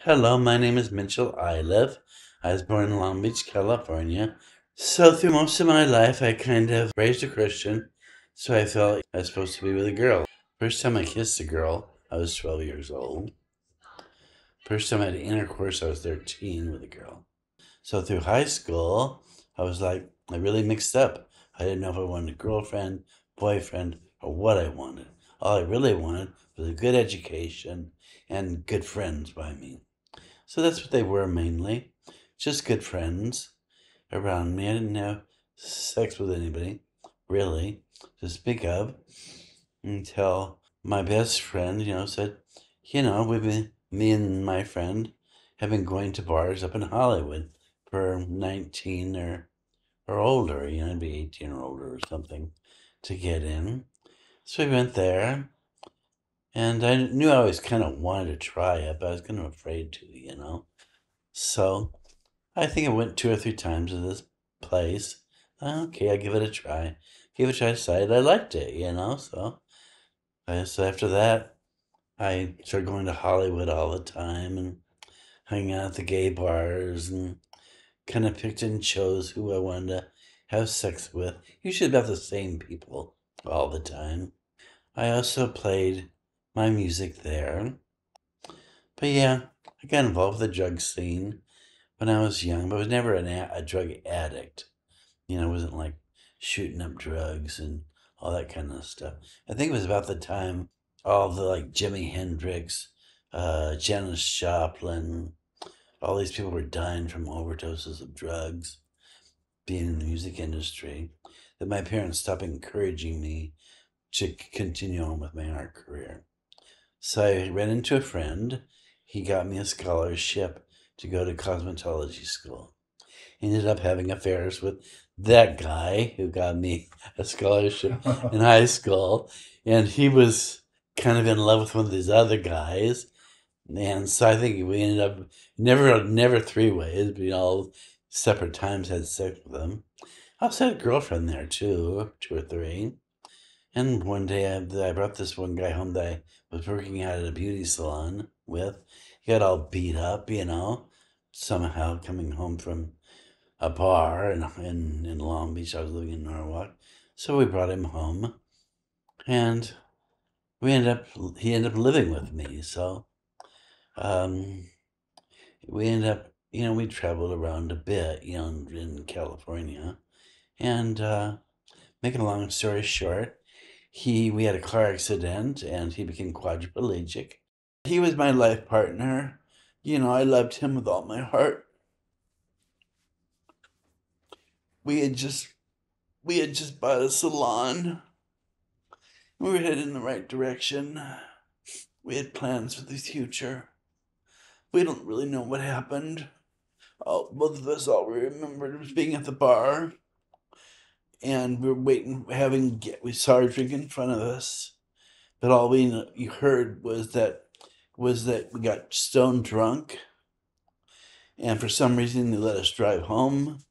Hello, my name is Mitchell Iliff. I was born in Long Beach, California. So through most of my life, I kind of raised a Christian, so I felt I was supposed to be with a girl. First time I kissed a girl, I was 12 years old. First time I had intercourse, I was 13 with a girl. So through high school, I really mixed up. I didn't know if I wanted a girlfriend, boyfriend, or what I wanted. All I really wanted was a good education and good friends by me. So that's what they were mainly. Just good friends around me. I didn't have sex with anybody, really, to speak of, until my best friend, said, me and my friend have been going to bars up in Hollywood for 19 or older, it'd be 18 or older or something to get in. So we went there, and I knew I always kind of wanted to try it, but I was kind of afraid to. So I think I went 2 or 3 times to this place. Okay, I give it a try. Gave it a try, decided I liked it. So after that, I started going to Hollywood all the time and hanging out at the gay bars and kind of picked and chose who I wanted to have sex with. Usually about the same people all the time. I also played my music there. But yeah, I got involved with the drug scene when I was young, but I was never a drug addict. I wasn't like shooting up drugs and all that kind of stuff. I think it was about the time all the like Jimi Hendrix, Janis Joplin, all these people were dying from overdoses of drugs, being in the music industry, that my parents stopped encouraging me to continue on with my art career. So I ran into a friend. He got me a scholarship to go to cosmetology school. Ended up having affairs with that guy who got me a scholarship in high school. And he was kind of in love with one of these other guys. And so I think we ended up never three ways, but all separate times had sex with him. I also had a girlfriend there too, 2 or 3. And one day I brought this one guy home that I was working at a beauty salon with. He got all beat up, somehow coming home from a bar in Long Beach. I was living in Norwalk. So we brought him home, and he ended up living with me. So um, we ended up, we traveled around a bit, in California. And making a long story short, we had a car accident and he became quadriplegic. He was my life partner. I loved him with all my heart. We had just we had just bought a salon. We were headed in the right direction. We had plans for the future. We don't really know what happened. Both of us, all we remembered was being at the bar, and we were waiting, we saw a drink in front of us, but all you heard was that we got stone drunk, and for some reason they let us drive home,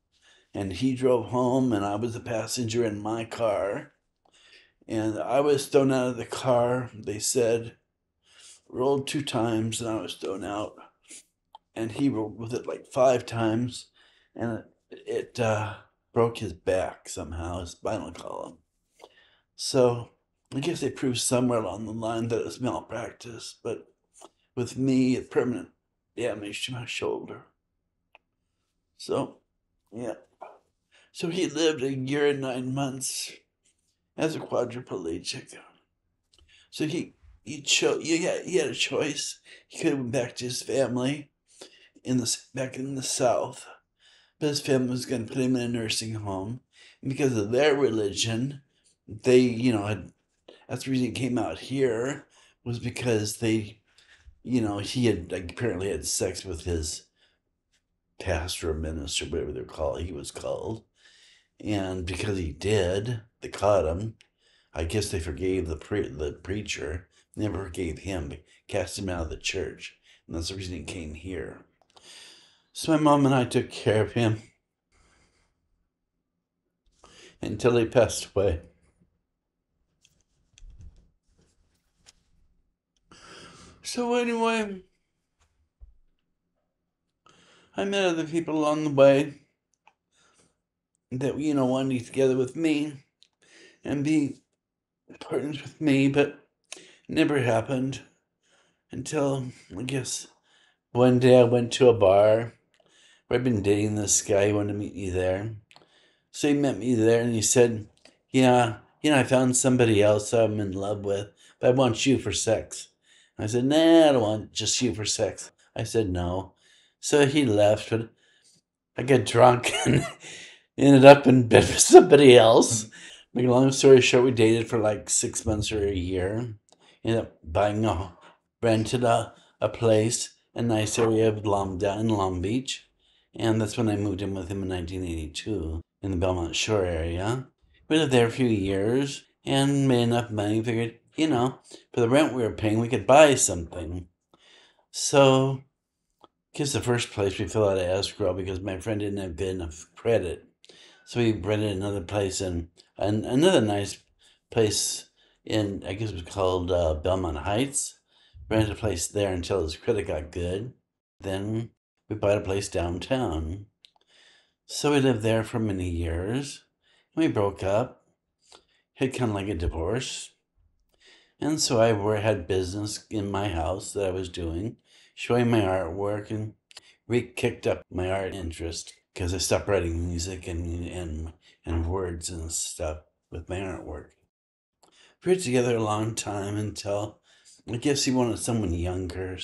and he drove home, and I was the passenger in my car, and I was thrown out of the car. They said rolled 2 times, and I was thrown out, and he rolled with it like 5 times, and it broke his back somehow, his spinal column. So I guess they proved somewhere along the line that it was malpractice, but with me, it permanent damage to my shoulder. So, yeah. So he lived a year and 9 months as a quadriplegic. So he had a choice. He could have went back to his family back in the South, but his family was going to put him in a nursing home. And because of their religion, they, that's the reason he came out here, was because he had apparently had sex with his pastor or minister, whatever he was called. And because he did, they caught him. I guess they forgave the preacher, never forgave him, but cast him out of the church. And that's the reason he came here. So my mom and I took care of him until he passed away. So anyway, I met other people along the way that, wanted to get together with me and be partners with me, but it never happened until, I guess, one day I went to a bar where I'd been dating this guy who wanted to meet me there. So he met me there and he said, yeah, I found somebody else I'm in love with, but I want you for sex. I said, nah, I don't want just you for sex. I said, no. So he left, but I got drunk and ended up in bed with somebody else. Make a long story short, we dated for like 6 months or a year. Ended up rented a place, a nice area of down in Long Beach. And that's when I moved in with him in 1982 in the Belmont Shore area. We lived there a few years and made enough money. Figured, for the rent we were paying, we could buy something. So, because the first place we filled out an escrow because my friend didn't have good enough credit. So we rented another place and another nice place in, I guess it was called Belmont Heights. Rented a place there until his credit got good. Then we bought a place downtown. So we lived there for many years. We broke up. Had kind of like a divorce. And so I had business in my house that I was doing, showing my artwork, and kicked up my art interest because I stopped writing music and words and stuff with my artwork. We were together a long time until I guess he wanted someone younger,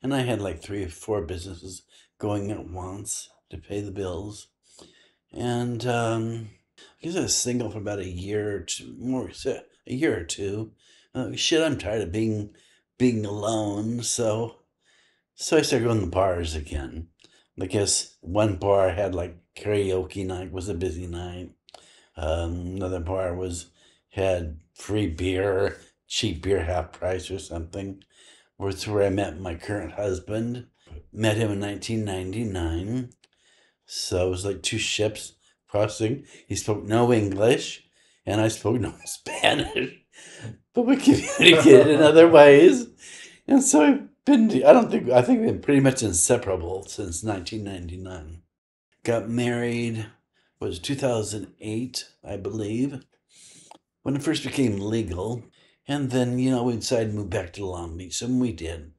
and I had like 3 or 4 businesses going at once to pay the bills. And I guess I was single for about a year or two. I'm tired of being alone. So I started going to bars again. I guess one bar had like karaoke night, was a busy night. Another bar had free beer, cheap beer, half price or something. That's where I met my current husband. Met him in 1999. So it was like 2 ships crossing. He spoke no English, and I spoke no Spanish. But we communicated in other ways. And so I think we've been pretty much inseparable since 1999. Got married, was 2008, I believe, when it first became legal. And then, we decided to move back to Long Beach, and we did.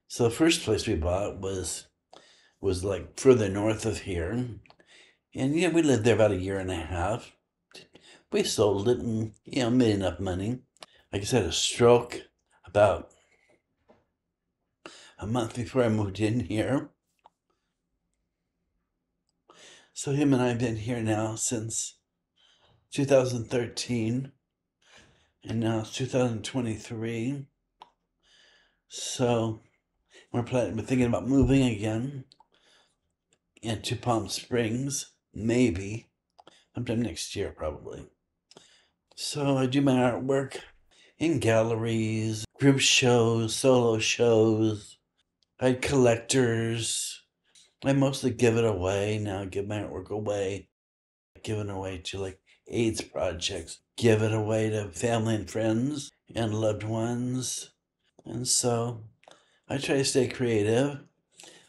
So the first place we bought was like further north of here. And we lived there about a year and a half. We sold it and, made enough money. I guess I had a stroke about a month before I moved in here. So him and I have been here now since 2013. And now it's 2023. So we're thinking about moving again into Palm Springs, maybe sometime next year, probably. So I do my artwork in galleries, group shows, solo shows. I had collectors. I mostly give it away now. Give my artwork away. Give it away to like AIDS projects. Give it away to family and friends and loved ones. And so I try to stay creative.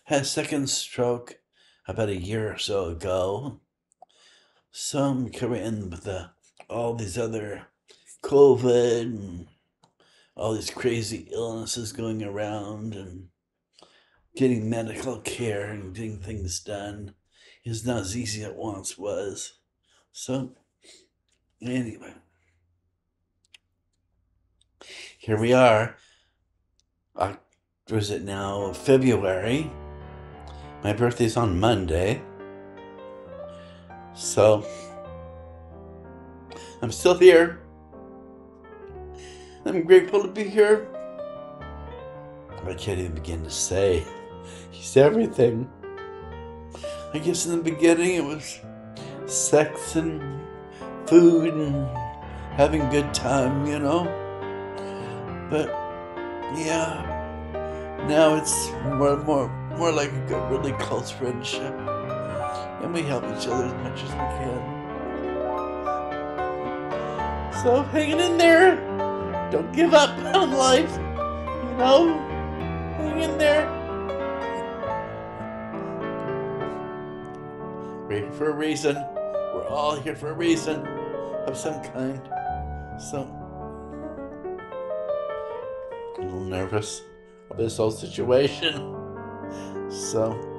Had a second stroke about a year or so ago. So I'm covering with all these other COVID and all these crazy illnesses going around, and getting medical care and getting things done is not as easy as it once was. So anyway, here we are. Was it now February? My birthday's on Monday. So I'm still here. I'm grateful to be here. I can't even begin to say. He's everything. I guess in the beginning it was sex and food and having a good time, But yeah, now it's more like a good, really close friendship, and we help each other as much as we can. So hanging in there. Don't give up on life. Hang in there. We're here for a reason. We're all here for a reason of some kind. So, I'm a little nervous of this whole situation. So,